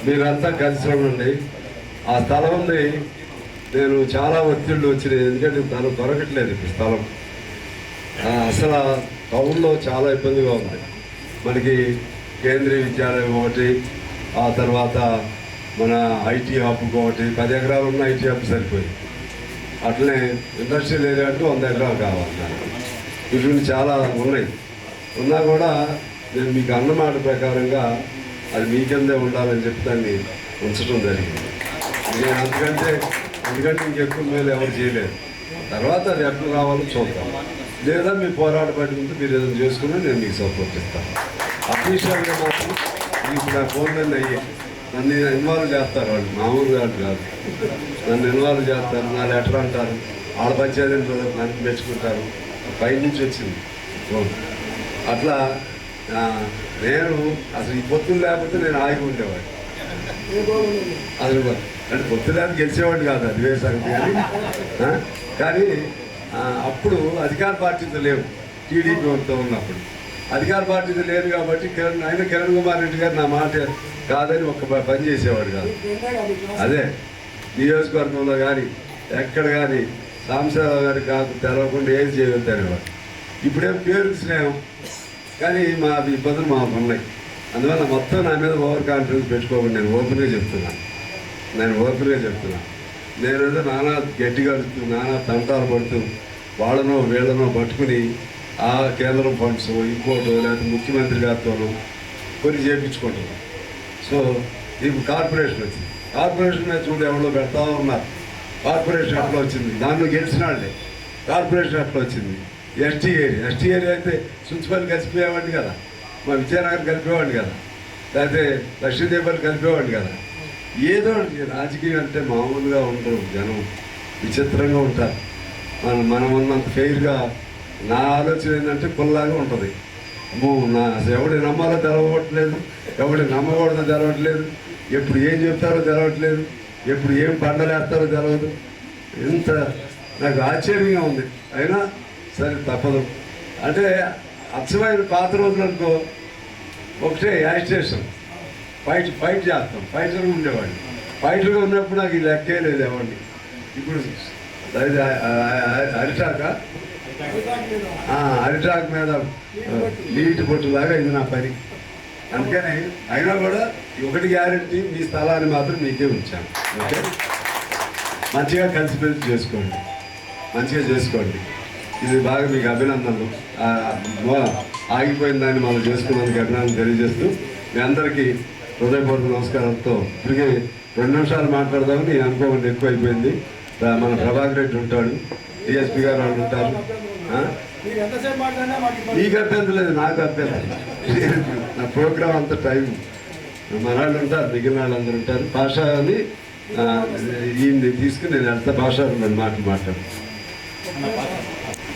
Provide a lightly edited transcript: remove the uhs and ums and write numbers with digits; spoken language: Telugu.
మీరంతా కలిసి ఉండండి. ఆ స్థలం ఉంది, నేను చాలా ఒత్తిళ్ళు వచ్చినాయి, ఎందుకంటే తను దొరకట్లేదు ఇప్పుడు స్థలం. అసలు టౌన్లో చాలా ఇబ్బందిగా ఉంది. మనకి కేంద్రీయ విద్యాలయం ఒకటి, ఆ తర్వాత మన ఐటీ హబ్ ఒకటి, 10 ఎకరాలు ఉన్న ఐటీ హబ్ సరిపోయింది. అట్లనే ఇండస్ట్రియల్ ఏరియా అంటూ 100 ఎకరాలు కావాలి. ఇటువంటి చాలా ఉన్నాయి. ఉన్నా కూడా నేను మీకు అన్నమాట ప్రకారంగా అది మీ కిందే ఉండాలని చెప్పి దాన్ని ఉంచడం జరిగింది. నేను అందుకంటే ఇంకెక్కువ మేలు ఎవరు చేయలేదు. తర్వాత అది ఎక్కడ రావాలో చూద్దాం, లేదా మీ పోరాట పడి ముందు మీరు ఏదైనా చేసుకుని నేను మీకు సపోర్ట్ ఇస్తాను. అఫీషియల్గా మాత్రం మీకు నా ఫోన్లన్నీ అయ్యాయి, నన్ను ఇన్వాల్వ్ చేస్తారు వాళ్ళు, మామూలుగా కాదు. నన్ను ఇన్వాల్వ్ చేస్తారు, నా లెటర్ అంటారు, వాళ్ళ పంచాయతీ నన్ను మెచ్చుకుంటారు. పైనుంచి వచ్చింది ఫోన్. అట్లా నేను అసలు ఈ పొత్తులు లేకపోతే నేను ఆగి ఉండేవాడిని. అసలు అంటే పొత్తు లేకపోతే గెలిచేవాడిని కాదు, అది వేరే సంగతి. కానీ అప్పుడు అధికార పార్టీతో లేవు, టీడీపీ ప్రభుత్వం ఉన్నప్పుడు అధికార పార్టీతో లేదు కాబట్టి కిరణ్ కుమార్ రెడ్డి గారు నా మాట కాదని ఒక్క పని చేసేవాడు కాదు. అదే నియోజకవర్గంలో కానీ ఎక్కడ కానీ సాంబశివరావు గారికి కాదు తెలవకుండా ఏది చేయగలుగుతారేవాడు. ఇప్పుడేం పేరు స్నేహం, కానీ మా ఇబ్బందులు మాకు ఉన్నాయి. అందువల్ల మొత్తం నా మీద ఓవర్ కాన్ఫిడెన్స్ పెట్టుకోకుండా నేను ఓపెన్గా చెప్తున్నాను. నేనేదో నానా గట్టిగా అడుగుతూ నానా తంటాలు పడుతూ వాళ్ళనో వీళ్ళనో పట్టుకుని ఆ కేంద్రం ఫండ్స్ ఇంకోటో లేకపోతే ముఖ్యమంత్రి గారితోనో కొన్ని చేయించుకుంటున్నాం. సో ఇప్పుడు కార్పొరేషన్ వచ్చింది. కార్పొరేషన్ మీద చూడు ఎవరో పెడతా ఉన్నారు. కార్పొరేషన్ ఎట్లా వచ్చింది, దానిలో గెలిచిన వాళ్ళే. కార్పొరేషన్ ఎట్లా వచ్చింది, ఎస్టీ ఏరియా అయితే సున్సిపల్ కలిసిపోయేవాడిని కదా, మా విజయనగరం కలిపేవాడిని కదా, లేకపోతే లక్ష్మీదేవాలు కలిపేవాడిని కదా. ఏదో రాజకీయం అంటే మామూలుగా ఉండరు, జనం విచిత్రంగా ఉంటారు. మనం ఉన్నంత ఫెయిర్గా నా ఆలోచన ఏంటంటే కుల్లాగా ఉంటుంది. ఎవడి నమ్మాలో తెలవట్లేదు, ఎవడి నమ్మకూడదో తెలవట్లేదు, ఎప్పుడు ఏం చెప్తారో తెలవట్లేదు, ఎప్పుడు ఏం పండలేస్తారో తెలవదు. ఇంత నాకు ఆశ్చర్యంగా ఉంది. అయినా సరే తప్పదు. అంటే అచ్చమైన పాత రోజులు అనుకో, ఒకటే యాజిటేషన్, ఫైట్ చేస్తాం. ఫైటర్గా ఉండేవాడిని. ఫైటర్గా ఉన్నప్పుడు నాకు ఈ లెక్కే లేదు ఎవరిని. ఇప్పుడు అరిటాక్ మీద నీటి పొట్టులాగా ఇది నా పని. అందుకని అయినా కూడా ఒకటి గ్యారెంటీ, మీ స్థలాన్ని మాత్రం మీకే ఉంచాను. ఓకే, మంచిగా కలిసిమెలిసి చేసుకోండి. ఇది బాగా మీకు అభినందనలు. ఆగిపోయిన దాన్ని మనం చేసుకున్నందుకు అభినందనలు తెలియజేస్తూ మీ అందరికీ హృదయపూర్వక నమస్కారంతో ఇప్పటికే 2 నిమిషాలు మాట్లాడదామని నేను అనుకోకుండా ఎక్కువైపోయింది. మన ప్రభాకర్ రెడ్డి ఉంటాడు, డిఎస్పీ గారు వాళ్ళు ఉంటారు. మీకు అభ్యంతరం లేదు, నాకు అభ్యంతరం. నా ప్రోగ్రాం అంత టైం మన వాళ్ళు ఉంటారు, మిగిలిన వాళ్ళందరూ ఉంటారు. భాషని ఈయన్ని తీసుకుని నేను ఎంత భాష మాట్లాడు